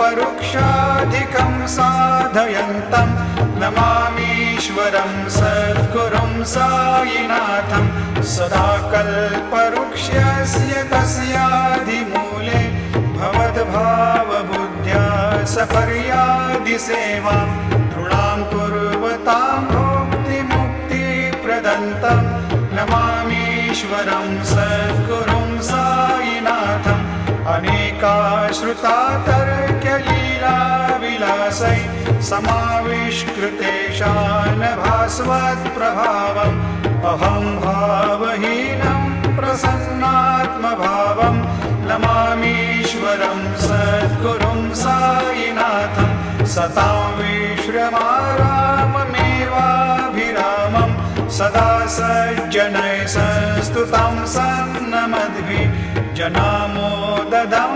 परोक्षाधिकं साधयन्तं नमामीश्वरं सद्गुरुं साईनाथं सदा कल्पवृक्षस्य तस्याधिमूले भवद्भावबुद्ध्या सपर्यादिसेवां नृणां कुर्वतां भुक्तिमुक्तिप्रदन्तं नमामीश्वरं सद्गुरुं साईनाथम् अनेकाश्रुता तर्क्यलीलाविलासै समाविष्कृतेषान् भास्वत्प्रभावम् अहं भावहीनं प्रसन्नात्मभावं नमामीश्वरं सद्गुरुं साईनाथं सतां विश्रमाराममेवाभिरामं सदा सज्जनैः संस्तुतं सन्नमद्भिः जनामोददं